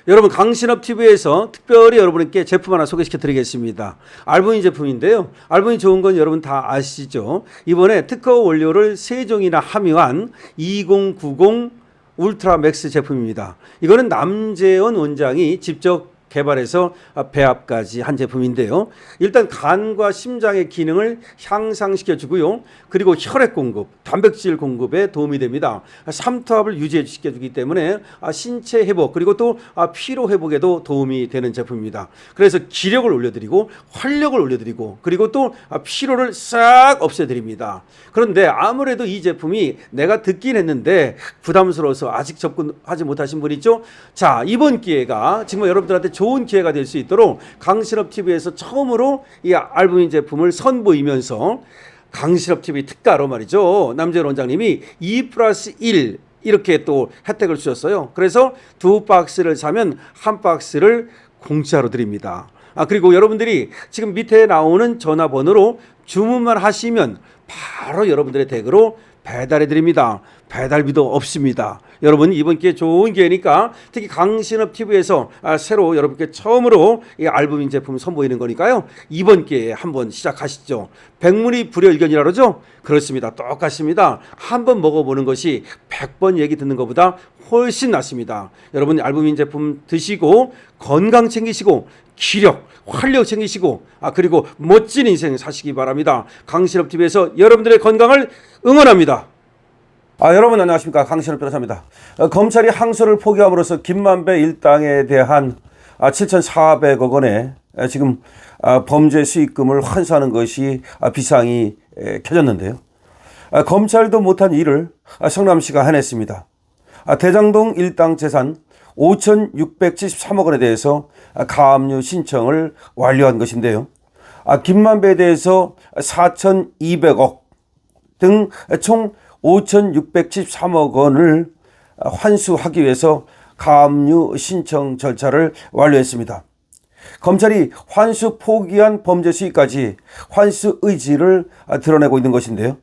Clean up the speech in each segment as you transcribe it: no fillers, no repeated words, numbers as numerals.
여러분 강신업TV에서 특별히 여러분께 제품 하나 소개시켜 드리겠습니다. 알부인 제품인데요. 알부인 좋은 건 여러분 다 아시죠? 이번에 특허 원료를 3종이나 함유한 2090 울트라 맥스 제품입니다. 이거는 남재원 원장이 직접 개발해서 배합까지 한 제품인데요. 일단 간과 심장의 기능을 향상시켜 주고요. 그리고 혈액 공급, 단백질 공급에 도움이 됩니다. 삼투압을 유지시켜 주기 때문에 신체 회복 그리고 또 피로 회복에도 도움이 되는 제품입니다. 그래서 기력을 올려드리고 활력을 올려드리고 그리고 또 피로를 싹 없애드립니다. 그런데 아무래도 이 제품이 내가 듣긴 했는데 부담스러워서 아직 접근하지 못하신 분 있죠? 자, 이번 기회가 정말 여러분들한테 좋은 기회가 될 수 있도록 강신업TV에서 처음으로 이 알부민 제품을 선보이면서 강신업TV 특가로 말이죠. 남재원 원장님이 2+1 이렇게 또 혜택을 주셨어요. 그래서 2박스를 사면 1박스를 공짜로 드립니다. 그리고 여러분들이 지금 밑에 나오는 전화번호로 주문만 하시면 바로 여러분들의 댁으로 배달해 드립니다. 배달비도 없습니다. 여러분 이번 기회 좋은 기회니까 특히 강신업TV에서 새로 여러분께 처음으로 이 알부민 제품 선보이는 거니까요. 이번 기회에 한번 시작하시죠. 백문이 불여일견이라 그러죠? 그렇습니다. 똑같습니다. 한번 먹어보는 것이 100번 얘기 듣는 것보다 훨씬 낫습니다. 여러분 알부민 제품 드시고 건강 챙기시고 기력, 활력 챙기시고 그리고 멋진 인생 사시기 바랍니다. 강신업TV에서 여러분들의 건강을 응원합니다. 여러분 안녕하십니까, 강신업 변호사입니다. 검찰이 항소를 포기함으로써 김만배 일당에 대한 7,400억 원의 지금 범죄 수익금을 환수하는 것이 비상이 켜졌는데요. 검찰도 못한 일을 성남시가 해냈습니다. 대장동 일당 재산 5,673억 원에 대해서 가압류 신청을 완료한 것인데요. 김만배에 대해서 4,200억 등 총 5,673억 원을 환수하기 위해서 가압류 신청 절차를 완료했습니다. 검찰이 환수 포기한 범죄 수익까지 환수 의지를 드러내고 있는 것인데요.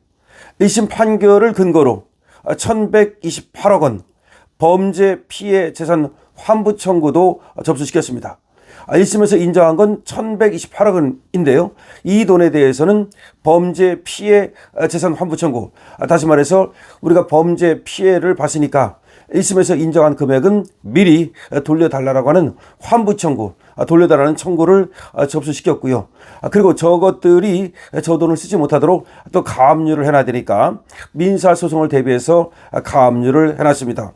1심 판결을 근거로 1,128억 원 범죄 피해 재산 환부 청구도 접수시켰습니다. 1심에서 인정한 건 1,128억 원인데요. 이 돈에 대해서는 범죄 피해 재산 환부 청구, 다시 말해서 우리가 범죄 피해를 봤으니까 1심에서 인정한 금액은 미리 돌려달라고 하는 환부 청구, 돌려달라는 청구를 접수시켰고요. 그리고 저것들이 저 돈을 쓰지 못하도록 또 가압류를 해놔야 되니까 민사소송을 대비해서 가압류를 해놨습니다.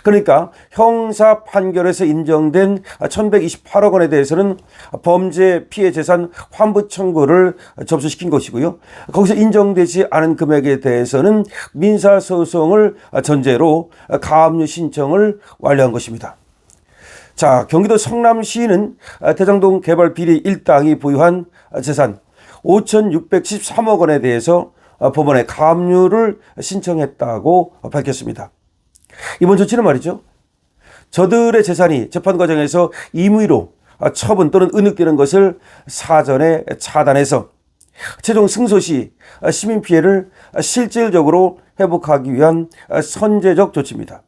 그러니까 형사 판결에서 인정된 1,128억 원에 대해서는 범죄 피해 재산 환부 청구를 접수시킨 것이고요. 거기서 인정되지 않은 금액에 대해서는 민사소송을 전제로 가압류 신청을 완료한 것입니다. 자, 경기도 성남시는 대장동 개발 비리 일당이 보유한 재산 5,673억 원에 대해서 법원에 가압류를 신청했다고 밝혔습니다. 이번 조치는 말이죠, 저들의 재산이 재판 과정에서 임의로 처분 또는 은닉되는 것을 사전에 차단해서 최종 승소 시 시민 피해를 실질적으로 회복하기 위한 선제적 조치입니다.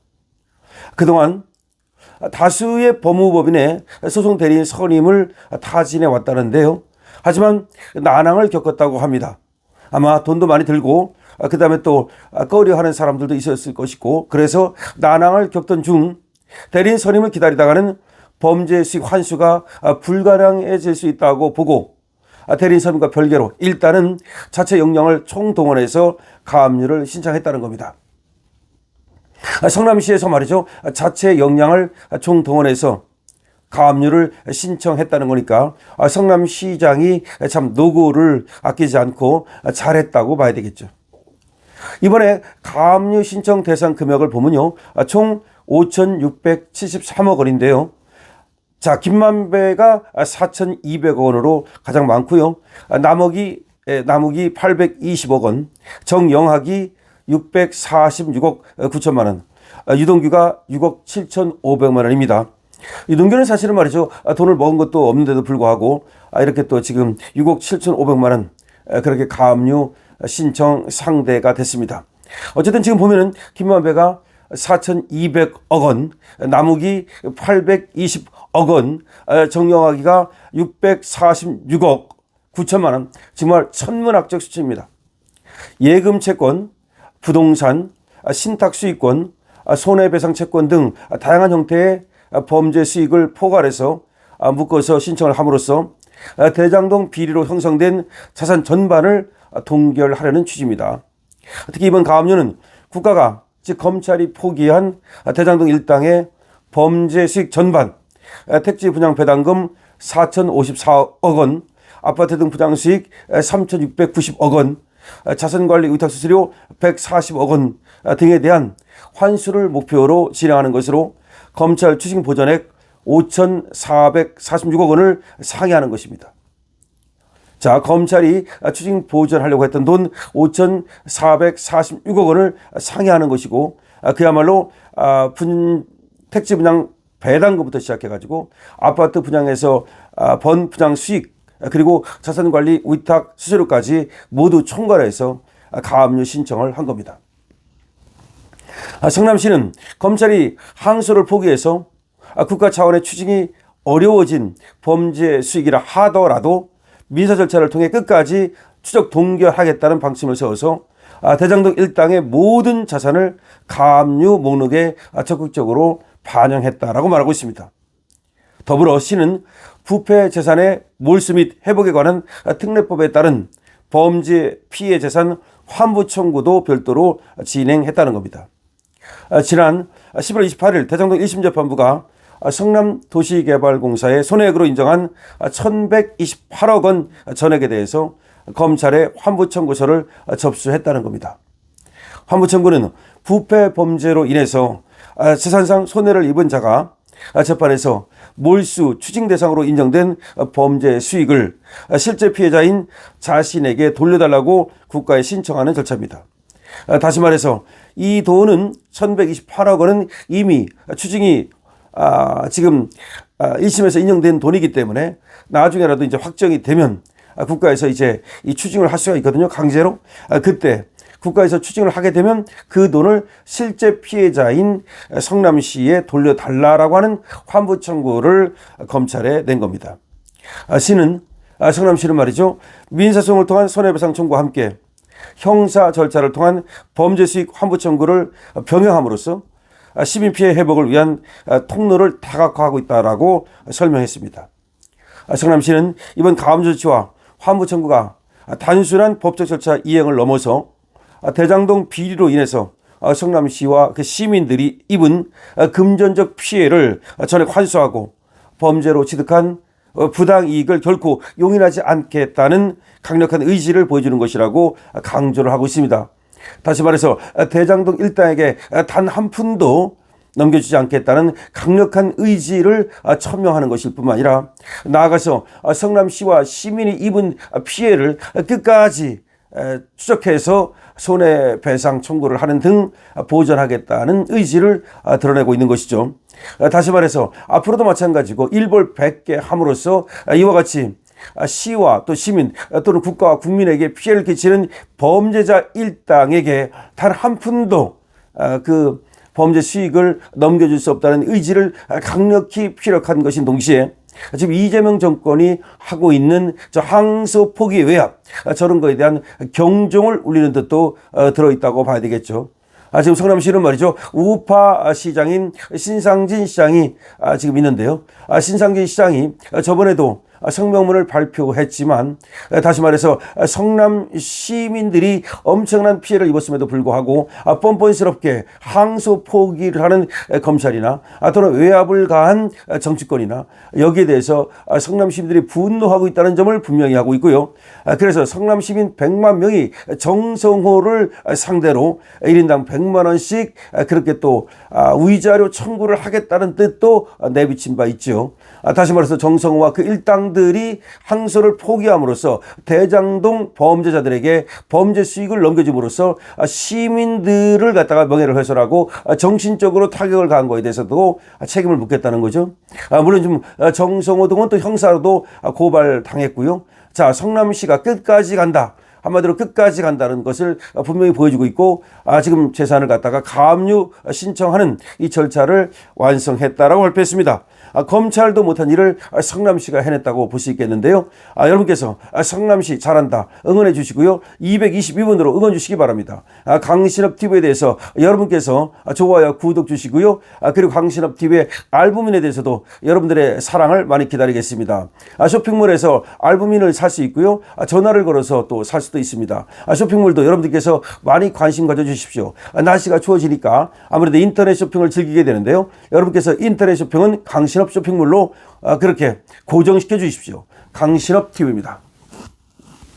그동안 다수의 법무법인의 소송 대리인 선임을 타진해 왔다는데요. 하지만 난항을 겪었다고 합니다. 아마 돈도 많이 들고 그 다음에 또 꺼려하는 사람들도 있었을 것이고, 그래서 난항을 겪던 중 대리인 선임을 기다리다가는 범죄 수익 환수가 불가능해질 수 있다고 보고 대리인 선임과 별개로 일단은 자체 역량을 총동원해서 가압류를 신청했다는 겁니다. 성남시에서 말이죠, 자체 역량을 총동원해서 가압류를 신청했다는 거니까 성남시장이 참 노고를 아끼지 않고 잘했다고 봐야 되겠죠. 이번에 가압류 신청 대상 금액을 보면요, 총 5,673억 원인데요. 자, 김만배가 4,200억 원으로 가장 많고요. 남욱이 820억 원, 정영학이 646억 9천만 원, 유동규가 6억 7,500만 원입니다. 유동규는 사실은 말이죠, 돈을 먹은 것도 없는데도 불구하고 이렇게 또 지금 6억 7,500만 원 그렇게 가압류 신청 상대가 됐습니다. 어쨌든 지금 보면은 김만배가 4,200억 원, 남욱이 820억 원, 정영학이가 646억 9천만 원, 정말 천문학적 수치입니다. 예금 채권, 부동산, 신탁 수익권, 손해배상 채권 등 다양한 형태의 범죄 수익을 포괄해서 묶어서 신청을 함으로써 대장동 비리로 형성된 자산 전반을 동결하려는 취지입니다. 특히 이번 가압류는 국가가 즉 검찰이 포기한 대장동 일당의 범죄 수익 전반, 택지 분양 배당금 4,054억 원, 아파트 등 분양 수익 3,690억 원, 자산관리 의탁수수료 140억 원 등에 대한 환수를 목표로 진행하는 것으로 검찰 추징 보전액 5,446억 원을 상회하는 것입니다. 자, 검찰이 추징 보전하려고 했던 돈 5,446억 원을 상회하는 것이고, 그야말로 택지 분양 배당금부터 시작해가지고 아파트 분양에서 번 분양 수익, 그리고 자산관리 위탁 수수료까지 모두 총괄해서 가압류 신청을 한 겁니다. 성남시는 검찰이 항소를 포기해서 국가 차원의 추징이 어려워진 범죄 수익이라 하더라도 민사 절차를 통해 끝까지 추적 동결하겠다는 방침을 세워서 대장동 일당의 모든 자산을 가압류 목록에 적극적으로 반영했다라고 말하고 있습니다. 더불어 시는 부패 재산의 몰수 및 회복에 관한 특례법에 따른 범죄 피해 재산 환부 청구도 별도로 진행했다는 겁니다. 지난 11월 28일 대장동 1심 재판부가 성남도시개발공사의 손해액으로 인정한 1,128억 원 전액에 대해서 검찰에 환부 청구서를 접수했다는 겁니다. 환부 청구는 부패 범죄로 인해서 재산상 손해를 입은 자가 재판에서 몰수 추징 대상으로 인정된 범죄 수익을 실제 피해자인 자신에게 돌려달라고 국가에 신청하는 절차입니다. 다시 말해서 이 돈은 1,128억 원은 이미 추징이 지금 1심에서 인정된 돈이기 때문에 나중에라도 이제 확정이 되면 국가에서 이제 이 추징을 할 수가 있거든요. 강제로. 그때 국가에서 추징을 하게 되면 그 돈을 실제 피해자인 성남시에 돌려달라라고 하는 환부 청구를 검찰에 낸 겁니다. 시는 성남시는 말이죠. 민사소송을 통한 손해배상 청구와 함께 형사 절차를 통한 범죄 수익 환부 청구를 병행함으로써 시민 피해 회복을 위한 통로를 다각화하고 있다라고 설명했습니다. 성남시는 이번 가압류 조치와 환부 청구가 단순한 법적 절차 이행을 넘어서 대장동 비리로 인해서 성남시와 그 시민들이 입은 금전적 피해를 전액 환수하고 범죄로 취득한 부당 이익을 결코 용인하지 않겠다는 강력한 의지를 보여주는 것이라고 강조를 하고 있습니다. 다시 말해서 대장동 일당에게 단 한 푼도 넘겨주지 않겠다는 강력한 의지를 천명하는 것일 뿐만 아니라 나아가서 성남시와 시민이 입은 피해를 끝까지 추적해서 손해배상 청구를 하는 등 보전하겠다는 의지를 드러내고 있는 것이죠. 다시 말해서 앞으로도 마찬가지고 일벌백계 함으로써 이와 같이 시와 또 시민 또는 국가와 국민에게 피해를 끼치는 범죄자 일당에게 단 한 푼도 그 범죄 수익을 넘겨줄 수 없다는 의지를 강력히 피력한 것인 동시에 지금 이재명 정권이 하고 있는 저 항소 포기 외압, 저런 거에 대한 경종을 울리는 듯도 들어있다고 봐야 되겠죠. 지금 성남시는 말이죠. 우파 시장인 신상진 시장이 지금 있는데요. 신상진 시장이 저번에도 성명문을 발표했지만 다시 말해서 성남 시민들이 엄청난 피해를 입었음에도 불구하고 뻔뻔스럽게 항소 포기를 하는 검찰이나 또는 외압을 가한 정치권이나 여기에 대해서 성남 시민들이 분노하고 있다는 점을 분명히 하고 있고요. 그래서 성남 시민 100만 명이 정성호를 상대로 1인당 100만 원씩 그렇게 또 위자료 청구를 하겠다는 뜻도 내비친 바 있죠. 다시 말해서 정성호와 그 일당들이 항소를 포기함으로써 대장동 범죄자들에게 범죄 수익을 넘겨줌으로써 시민들을 갖다가 명예를 훼손하고 정신적으로 타격을 가한 것에 대해서도 책임을 묻겠다는 거죠. 물론 좀 정성호 등은 또 형사로도 고발당했고요. 자, 성남시가 끝까지 간다 한마디로 끝까지 간다는 것을 분명히 보여주고 있고, 지금 재산을 갖다가 가압류 신청하는 이 절차를 완성했다라고 발표했습니다. 검찰도 못한 일을 성남시가 해냈다고 볼 수 있겠는데요. 여러분께서 성남시 잘한다 응원해 주시고요. 222번으로 응원 주시기 바랍니다. 강신업 TV에 대해서 여러분께서 좋아요, 구독 주시고요. 그리고 강신업 TV의 알부민에 대해서도 여러분들의 사랑을 많이 기다리겠습니다. 쇼핑몰에서 알부민을 살 수 있고요. 전화를 걸어서 또 살 수도 있습니다. 쇼핑몰도 여러분들께서 많이 관심 가져 주십시오. 날씨가 추워지니까 아무래도 인터넷 쇼핑을 즐기게 되는데요. 여러분께서 인터넷 쇼핑은 강신업 쇼핑몰로 그렇게 고정시켜 주십시오. 강신업 TV입니다.